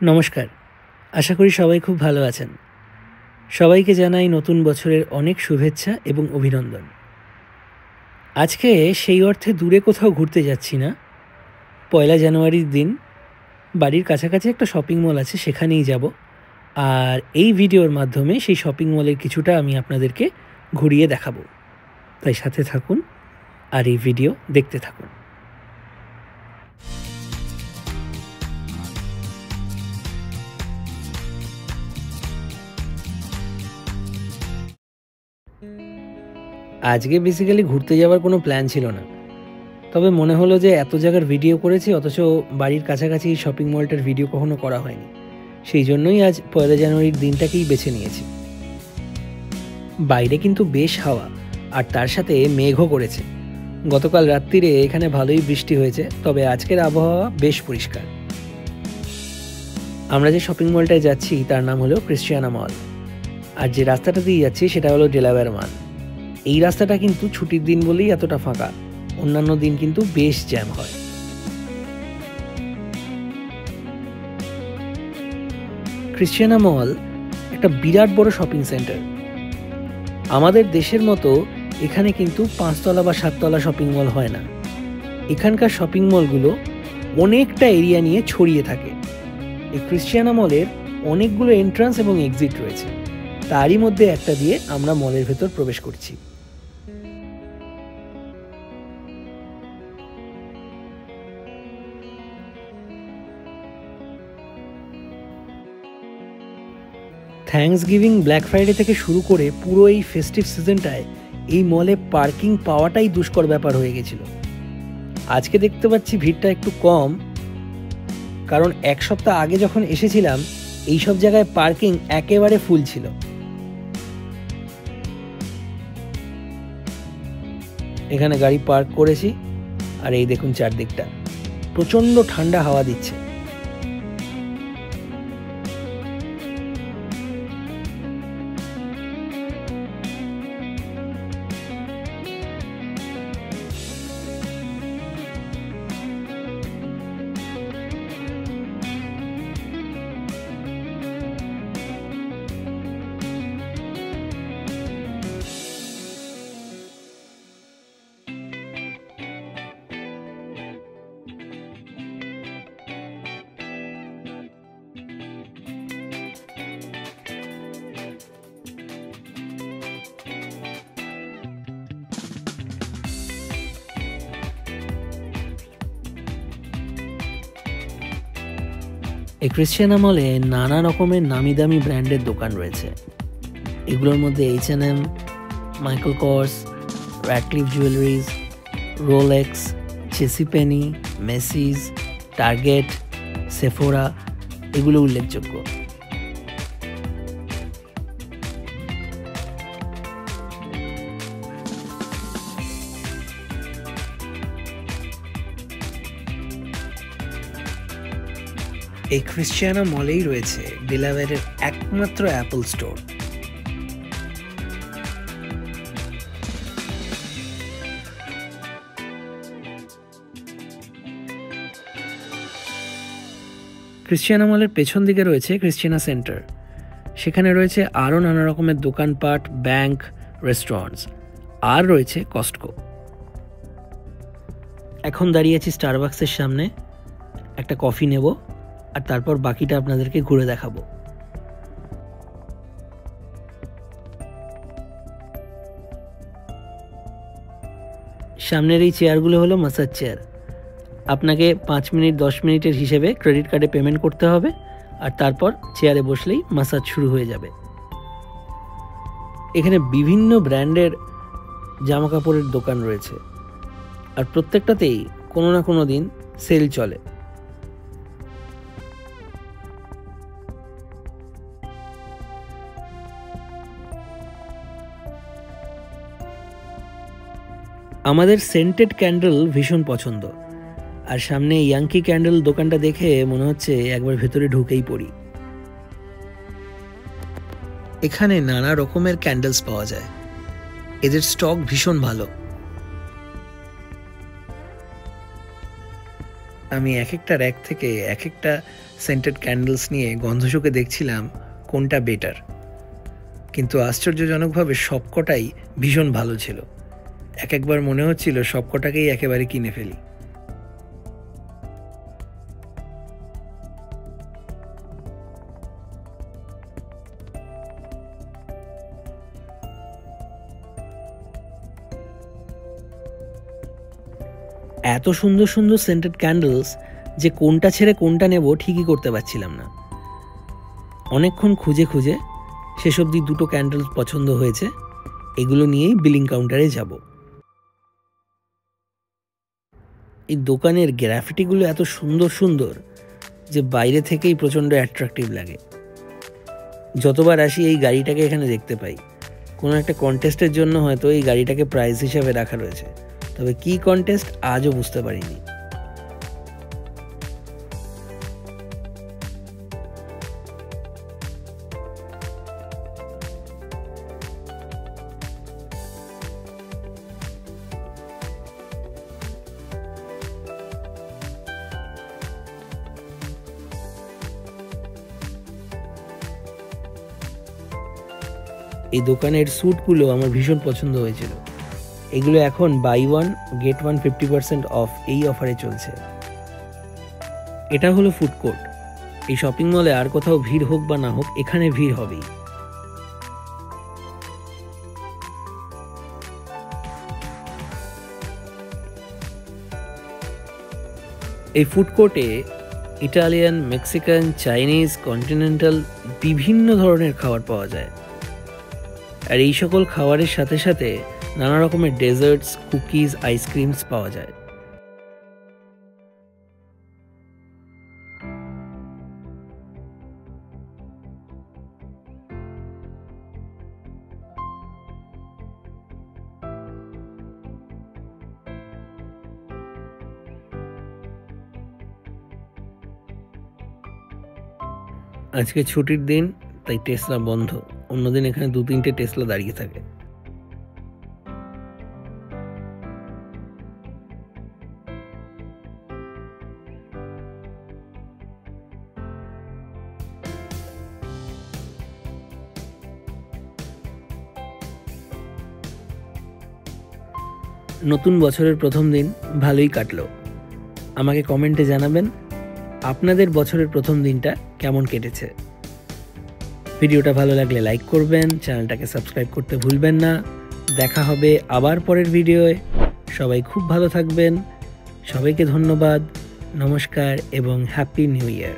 নমস্কার। আশা করি সবাই খুব ভালো আছেন। সবাইকে জানাই নতুন বছরের অনেক শুভেচ্ছা এবং অভিনন্দন। আজকে সেই অর্থে দূরে কোথাও ঘুরতে যাচ্ছি না। ১লা জানুয়ারির দিন বাড়ির কাছাকাছি একটা শপিং মল আছে, সেখানেই যাব। আর এই ভিডিওর মাধ্যমে সেই শপিং মলের কিছুটা আমি আপনাদেরকে ঘুরিয়ে দেখাবো। তাই সাথে থাকুন আর এই ভিডিও দেখতে থাকুন। আজকে বেসিক্যালি ঘুরতে যাওয়ার কোনো প্ল্যান ছিল না, তবে মনে হলো যে এত জায়গার ভিডিও করেছি অথচ বাড়ির কাছাকাছি শপিং মলটার ভিডিও কখনো করা হয়নি, সেই জন্যই আজ ১লা জানুয়ারির দিনটাকেই বেছে নিয়েছি। বাইরে কিন্তু বেশ হাওয়া, আর তার সাথে মেঘও করেছে। গতকাল রাত্রিরে এখানে ভালোই বৃষ্টি হয়েছে, তবে আজকের আবহাওয়া বেশ পরিষ্কার। আমরা যে শপিং মলটায় যাচ্ছি তার নাম হলো ক্রিশ্চিয়ানা মল, আর যে রাস্তাটা দিয়ে যাচ্ছি সেটা হলো ডেলাওয়্যার মল। এই রাস্তাটা কিন্তু ছুটির দিন বলেই এতটা ফাঁকা, অন্যান্য দিন কিন্তু বেশ জ্যাম হয়। ক্রিশ্চিয়ানা মল একটা বিরাট বড় শপিং সেন্টার। আমাদের দেশের মতো এখানে কিন্তু ৫ তলা বা ৭ তলা শপিং মল হয় না। এখানকার শপিং মলগুলো অনেকটা এরিয়া নিয়ে ছড়িয়ে থাকে। এই ক্রিশ্চিয়ানা মলের অনেকগুলো এন্ট্রান্স এবং এক্সিট রয়েছে, তারই মধ্যে একটা দিয়ে আমরা মলের ভেতর প্রবেশ করছি। থ্যাঙ্কসগিভিং, ব্ল্যাক ফ্রাইডে থেকে শুরু করে পুরো এই ফেস্টিভ সিজনটায় এই মলে পার্কিং পাওয়াটাই দুষ্কর ব্যাপার হয়ে গেছিল। আজকে দেখতে পাচ্ছি ভিড়টা একটু কম, কারণ এক সপ্তাহ আগে যখন এসেছিলাম এই সব জায়গায় পার্কিং একেবারে ফুল ছিল। এখানে গাড়ি পার্ক করেছি, আর এই দেখুন চারদিকটা প্রচণ্ড ঠান্ডা হাওয়া দিচ্ছে। এই ক্রিশ্চিয়ানা মলে নানা রকমের নামি দামি ব্র্যান্ডের দোকান রয়েছে। এগুলোর মধ্যে H&M, Michael কর্স, Radcliffe jewelleries, Rolex, জেসিপেনি, Messi's, target, Sephora এগুলো উল্লেখযোগ্য। এই ক্রিশ্চিয়ানা মলেই রয়েছে ডেলাওয়্যারের একমাত্র অ্যাপল স্টোর। ক্রিশ্চিয়ানা মলের পেছন দিকে রয়েছে ক্রিশ্চিয়ানা সেন্টার। সেখানে রয়েছে আরও নানা রকমের দোকানপাট, ব্যাংক, রেস্টুরেন্টস, আর রয়েছে কস্টকো। এখন দাঁড়িয়ে আছি স্টারবাক্সের সামনে, একটা কফি নেব আর তারপর বাকিটা আপনাদেরকে ঘুরে দেখাবো। সামনের এই চেয়ারগুলো হলো ম্যাসাজ চেয়ার। আপনাকে ৫ মিনিট ১০ মিনিটের হিসেবে ক্রেডিট কার্ডে পেমেন্ট করতে হবে, আর তারপর চেয়ারে বসলেই ম্যাসাজ শুরু হয়ে যাবে। এখানে বিভিন্ন ব্র্যান্ডের জামা কাপড়ের দোকান রয়েছে, আর প্রত্যেকটাতেই কোনো না কোনো দিন সেল চলে। আমাদের সেন্টেড ক্যান্ডেল ভীষণ পছন্দ, আর সামনে ইয়াঙ্কি ক্যান্ডেল দোকানটা দেখে মনে হচ্ছে একবার ভেতরে ঢুকেই পড়ি। এখানে নানা রকমের ক্যান্ডেলস পাওয়া যায়, এদের স্টক ভীষণ ভালো। আমি এক একটা র্যাক থেকে এক একটা সেন্টেড ক্যান্ডেলস নিয়ে গন্ধ শুকে দেখছিলাম কোনটা বেটার, কিন্তু আশ্চর্যজনকভাবে সবকটাই ভীষণ ভালো ছিল। একবার মনে হচ্ছিল সবকটাকেই একেবারে কিনে ফেলি। এত সুন্দর সুন্দর সেন্টেড ক্যান্ডেলস যে কোনটা ছেড়ে কোনটা নেব ঠিকই করতে পারছিলাম না। অনেকক্ষণ খুঁজে খুঁজে শেষ অবধি দুটো ক্যান্ডেল পছন্দ হয়েছে, এগুলো নিয়েই বিলিং কাউন্টারে যাব। এই দোকানের গ্রাফিটিগুলো এত সুন্দর সুন্দর যে বাইরে থেকেই প্রচণ্ড অ্যাট্রাকটিভ লাগে। যতবার আসি এই গাড়িটাকে এখানে দেখতে পাই। কোনো একটা কন্টেস্টের জন্য হয়তো এই গাড়িটাকে প্রাইজ হিসাবে রাখা রয়েছে, তবে কি কন্টেস্ট আজও বুঝতে পারিনি। এই দোকানের স্যুটগুলো আমার ভীষণ পছন্দ হয়েছিল। এগুলো এখন buy one get one 50% off এই অফারে চলছে। এটা হলো ফুড কোর্ট। এই শপিং মলে আর কোথাও ভিড় হোক বা না হোক, এখানে ভিড় হবেই। এই ফুড কোর্টে ইটালিয়ান, মেক্সিকান, চাইনিজ, কন্টিনেন্টাল বিভিন্ন ধরনের খাবার পাওয়া যায়। আর এই সকল খাবারের সাথে সাথে নানা রকমের ডেজার্টস, কুকিজ, আইসক্রিমস পাওয়া যায়। আজকে ছুটির দিন, তাই টেসলা বন্ধ। অন্যদিন এখানে 2-3টে টেসলা দাঁড়িয়ে থাকে। নতুন বছরের প্রথম দিন ভালোই কাটলো। আমাকে কমেন্টে জানাবেন আপনাদের বছরের প্রথম দিনটা কেমন কেটেছে। ভিডিওটা ভালো লাগলে লাইক করবেন, চ্যানেলটাকে সাবস্ক্রাইব করতে ভুলবেন না। দেখা হবে আবার পরের ভিডিওয়ে। সবাই খুব ভালো থাকবেন। সবাইকে ধন্যবাদ, নমস্কার এবং হ্যাপি নিউ ইয়ার।